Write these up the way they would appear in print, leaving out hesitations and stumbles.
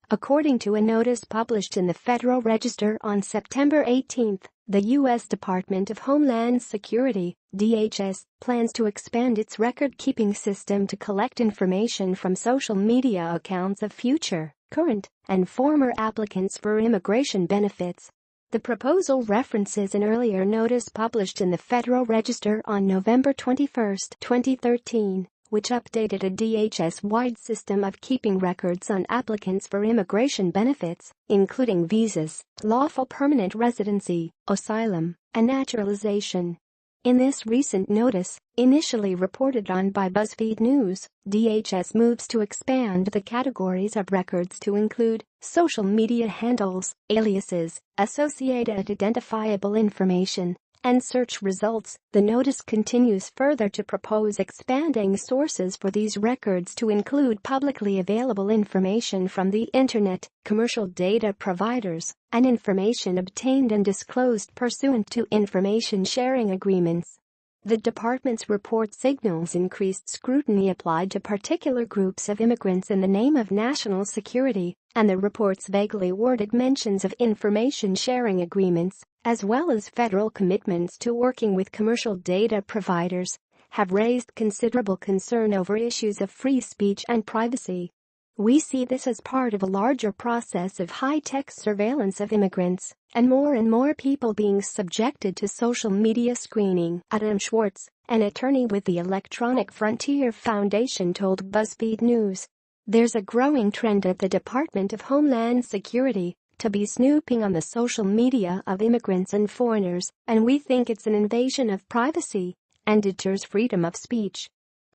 According to a notice published in the Federal Register on September 18, the U.S. Department of Homeland Security, DHS, plans to expand its record-keeping system to collect information from social media accounts of future, current, and former applicants for immigration benefits. The proposal references an earlier notice published in the Federal Register on November 21, 2013, which updated a DHS-wide system of keeping records on applicants for immigration benefits, including visas, lawful permanent residency, asylum, and naturalization. In this recent notice, initially reported on by BuzzFeed News, DHS moves to expand the categories of records to include social media handles, aliases, associated identifiable information, and search results. The notice continues further to propose expanding sources for these records to include publicly available information from the Internet, commercial data providers, and information obtained and disclosed pursuant to information sharing agreements. The department's report signals increased scrutiny applied to particular groups of immigrants in the name of national security, and the report's vaguely worded mentions of information sharing agreements, as well as federal commitments to working with commercial data providers, have raised considerable concern over issues of free speech and privacy. We see this as part of a larger process of high-tech surveillance of immigrants, and more people being subjected to social media screening. Adam Schwartz, an attorney with the Electronic Frontier Foundation, told BuzzFeed News, "There's a growing trend at the Department of Homeland Security to be snooping on the social media of immigrants and foreigners, and we think it's an invasion of privacy and deters freedom of speech."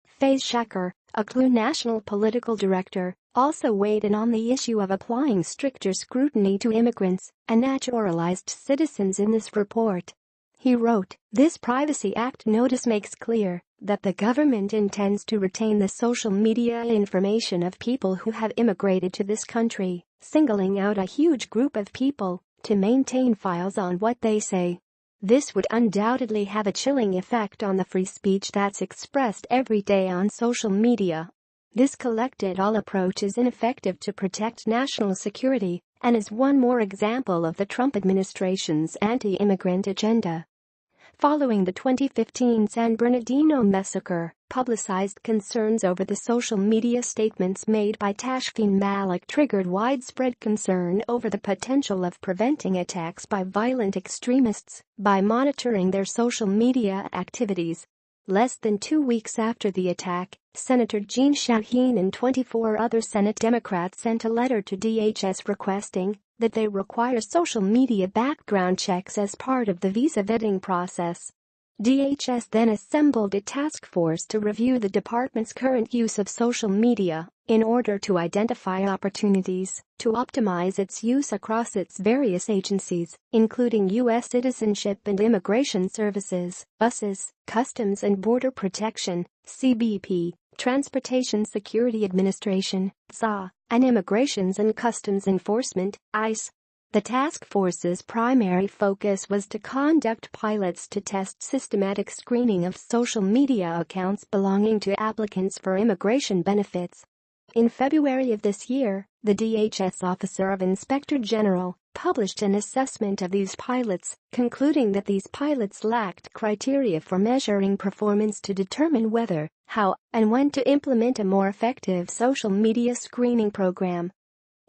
Faye Shacker, a Clue National political director, also weighed in on the issue of applying stricter scrutiny to immigrants and naturalized citizens in this report. He wrote, "This Privacy Act notice makes clear that the government intends to retain the social media information of people who have immigrated to this country, singling out a huge group of people to maintain files on what they say. This would undoubtedly have a chilling effect on the free speech that's expressed every day on social media. This collected-all approach is ineffective to protect national security and is one more example of the Trump administration's anti-immigrant agenda." Following the 2015 San Bernardino massacre, publicized concerns over the social media statements made by Tashfeen Malik triggered widespread concern over the potential of preventing attacks by violent extremists by monitoring their social media activities. Less than 2 weeks after the attack, Senator Jeanne Shaheen and 24 other Senate Democrats sent a letter to DHS requesting that they require social media background checks as part of the visa vetting process. DHS then assembled a task force to review the department's current use of social media in order to identify opportunities to optimize its use across its various agencies, including U.S. Citizenship and Immigration Services, USCIS, Customs and Border Protection, CBP, Transportation Security Administration, TSA, and Immigrations and Customs Enforcement, ICE. The task force's primary focus was to conduct pilots to test systematic screening of social media accounts belonging to applicants for immigration benefits. In February of this year, the DHS Officer of Inspector General published an assessment of these pilots, concluding that these pilots lacked criteria for measuring performance to determine whether, how, and when to implement a more effective social media screening program.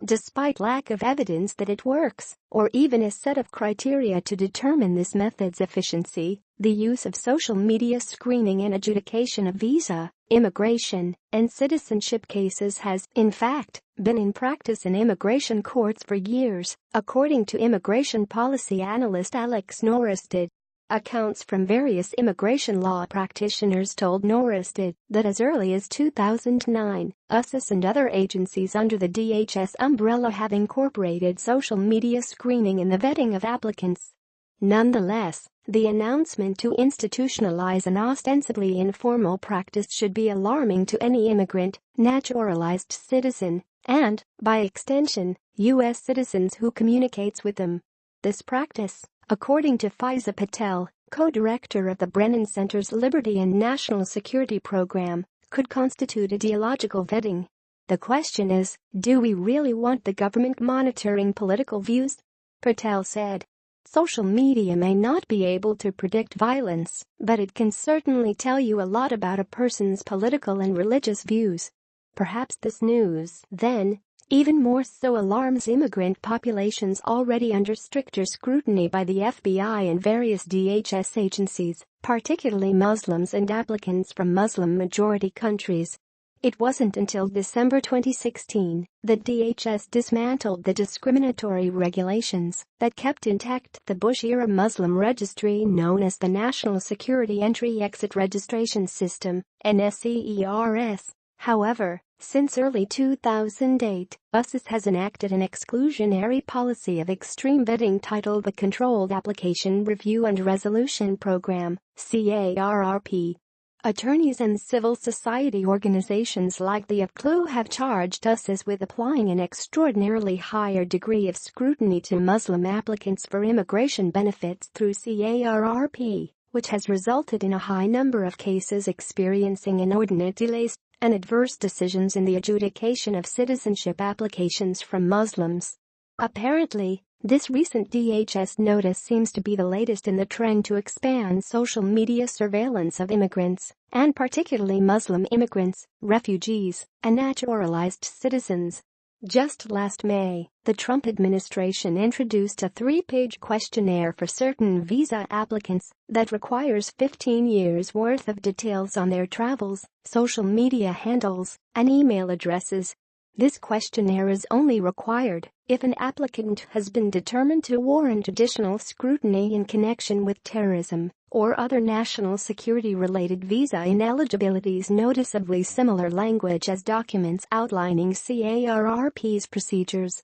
Despite lack of evidence that it works, or even a set of criteria to determine this method's efficiency, the use of social media screening in adjudication of visa, immigration, and citizenship cases has, in fact, been in practice in immigration courts for years, according to immigration policy analyst Alex Norristed. Accounts from various immigration law practitioners told Norristed that as early as 2009, USCIS and other agencies under the DHS umbrella have incorporated social media screening in the vetting of applicants. Nonetheless, the announcement to institutionalize an ostensibly informal practice should be alarming to any immigrant, naturalized citizen, and, by extension, U.S. citizens who communicates with them. This practice, according to Faiza Patel, co-director of the Brennan Center's Liberty and National Security Program, could constitute ideological vetting. The question is, do we really want the government monitoring political views? Patel said. Social media may not be able to predict violence, but it can certainly tell you a lot about a person's political and religious views. Perhaps this news, then, even more so alarms immigrant populations already under stricter scrutiny by the FBI and various DHS agencies, particularly Muslims and applicants from Muslim-majority countries. It wasn't until December 2016 that DHS dismantled the discriminatory regulations that kept intact the Bush-era Muslim registry known as the National Security Entry-Exit Registration System, NSERS. However, since early 2008, USCIS has enacted an exclusionary policy of extreme vetting titled the Controlled Application Review and Resolution Program, CARRP. Attorneys and civil society organizations like the AFCLU have charged USCIS with applying an extraordinarily higher degree of scrutiny to Muslim applicants for immigration benefits through CARRP, which has resulted in a high number of cases experiencing inordinate delays and adverse decisions in the adjudication of citizenship applications from Muslims. Apparently, this recent DHS notice seems to be the latest in the trend to expand social media surveillance of immigrants, and particularly Muslim immigrants, refugees, and naturalized citizens. Just last May, the Trump administration introduced a 3-page questionnaire for certain visa applicants that requires 15 years' worth of details on their travels, social media handles, and email addresses. This questionnaire is only required if an applicant has been determined to warrant additional scrutiny in connection with terrorism or other national security-related visa ineligibilities. Noticeably similar language as documents outlining CARRP's procedures.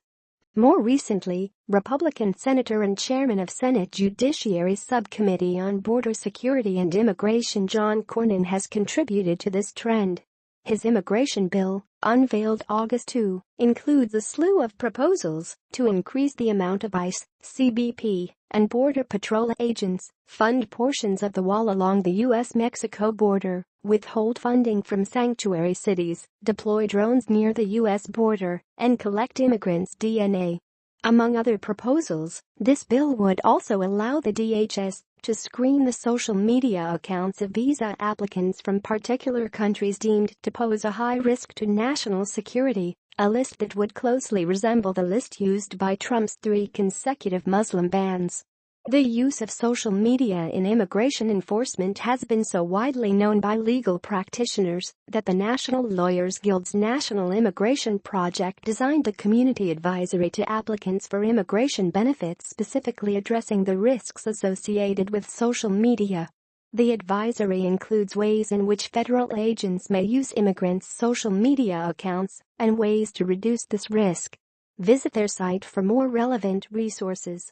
More recently, Republican Senator and Chairman of Senate Judiciary Subcommittee on Border Security and Immigration John Cornyn has contributed to this trend. His immigration bill, unveiled August 2, includes a slew of proposals to increase the amount of ICE, CBP, and Border Patrol agents, fund portions of the wall along the U.S.-Mexico border, withhold funding from sanctuary cities, deploy drones near the U.S. border, and collect immigrants' DNA. Among other proposals, this bill would also allow the DHS to screen the social media accounts of visa applicants from particular countries deemed to pose a high risk to national security, a list that would closely resemble the list used by Trump's 3 consecutive Muslim bans. The use of social media in immigration enforcement has been so widely known by legal practitioners that the National Lawyers Guild's National Immigration Project designed a community advisory to applicants for immigration benefits specifically addressing the risks associated with social media. The advisory includes ways in which federal agents may use immigrants' social media accounts and ways to reduce this risk. Visit their site for more relevant resources.